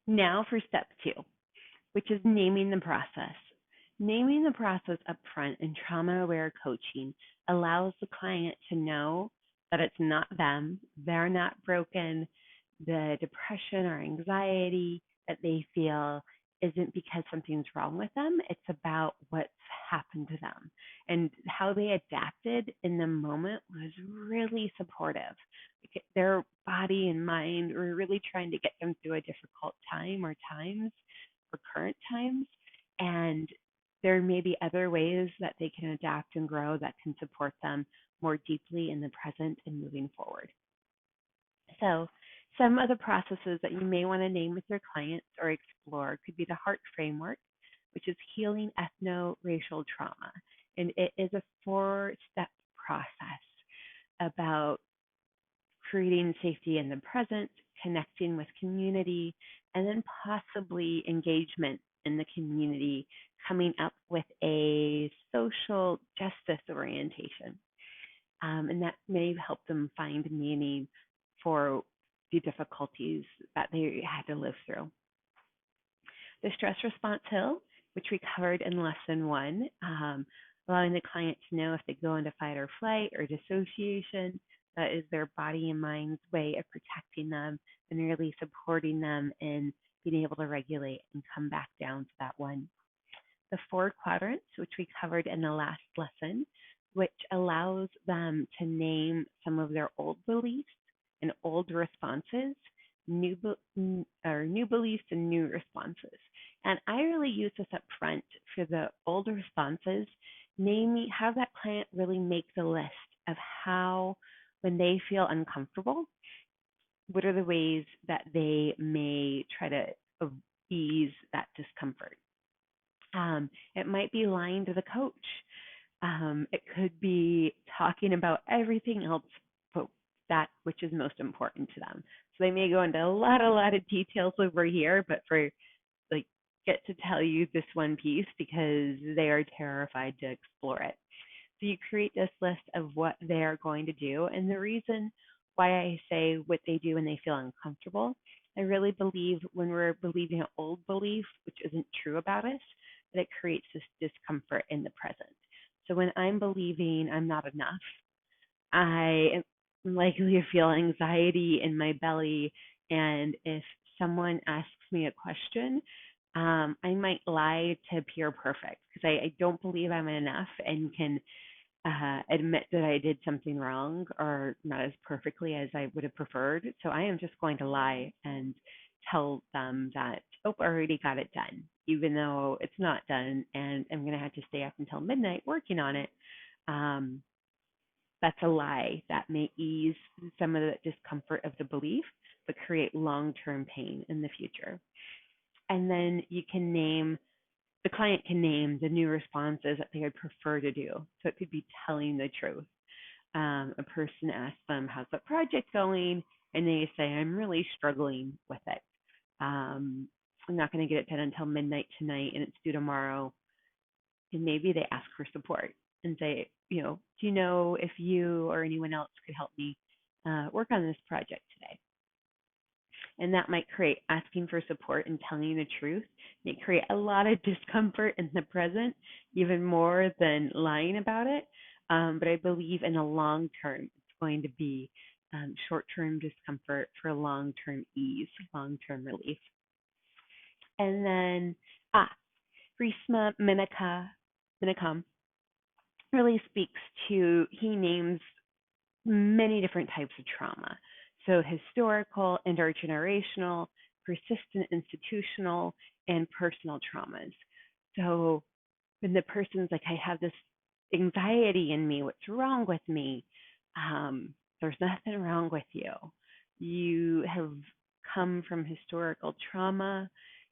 Now for step two, which is naming the process. Naming the process upfront in trauma aware coaching allows the client to know that it's not them, they're not broken, the depression or anxiety that they feel isn't because something's wrong with them, it's about what's happened to them. And how they adapted in the moment was really supportive. Their body and mind were really trying to get them through a difficult time or times or current times. And there may be other ways that they can adapt and grow that can support them more deeply in the present and moving forward. So, some of the processes that you may want to name with your clients or explore could be the HEART framework, which is healing ethno-racial trauma. And it is a 4-step process about creating safety in the present, connecting with community, and then possibly engagement in the community, coming up with a social justice orientation. And that may help them find meaning for the difficulties that they had to live through. The stress response hill, which we covered in lesson one, allowing the client to know if they go into fight or flight or dissociation, that is their body and mind's way of protecting them and really supporting them in being able to regulate and come back down to that one. The 4 quadrants, which we covered in the last lesson, which allows them to name some of their old beliefs and old responses, new beliefs and new responses. And I really use this up front for the old responses, namely have that client really make the list of how, when they feel uncomfortable, what are the ways that they may try to ease that discomfort. It might be lying to the coach. It could be talking about everything else but that which is most important to them. So they may go into a lot of details over here, but for like get to tell you this one piece because they are terrified to explore it. So you create this list of what they're going to do. And the reason why I say what they do when they feel uncomfortable, I really believe when we're believing an old belief, which isn't true about us, that it creates this discomfort in the present. So when I'm believing I'm not enough, I am likely to feel anxiety in my belly. And if someone asks me a question, I might lie to appear perfect because I don't believe I'm enough and can admit that I did something wrong or not as perfectly as I would have preferred. So I am just going to lie and tell them that, oh, I already got it done, even though it's not done and I'm going to have to stay up until midnight working on it. That's a lie that may ease some of the discomfort of the belief, but create long-term pain in the future. And then you can name, the client can name the new responses that they would prefer to do. So it could be telling the truth. A person asks them, how's the project going? And they say, I'm really struggling with it. I'm not going to get it done until midnight tonight and it's due tomorrow. And maybe they ask for support and say, do you know if you or anyone else could help me work on this project today? And that might create asking for support and telling the truth. It may create a lot of discomfort in the present, even more than lying about it. But I believe in the long term, it's going to be short-term discomfort for long-term ease, long-term relief. And then, Risma Minikam really speaks to, he names many different types of trauma. So historical, intergenerational, persistent institutional, and personal traumas. So when the person's like, I have this anxiety in me, what's wrong with me? There's nothing wrong with you. You have come from historical trauma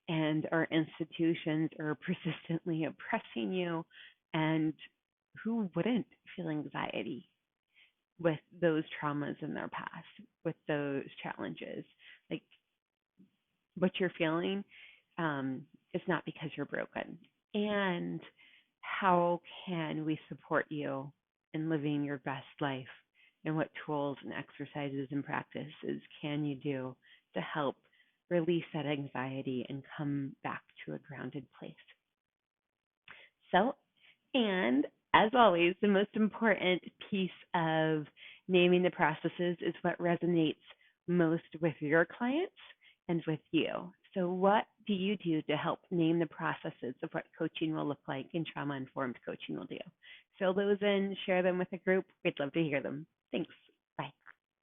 and our institutions are persistently oppressing you. And who wouldn't feel anxiety with those traumas in their past, with those challenges? Like what you're feeling is not because you're broken. And how can we support you in living your best life? And what tools and exercises and practices can you do to help release that anxiety, and come back to a grounded place. So, and as always, the most important piece of naming the processes is what resonates most with your clients and with you. So, what do you do to help name the processes of what coaching will look like and trauma informed coaching will do? Fill those in, share them with a group. We'd love to hear them. Thanks.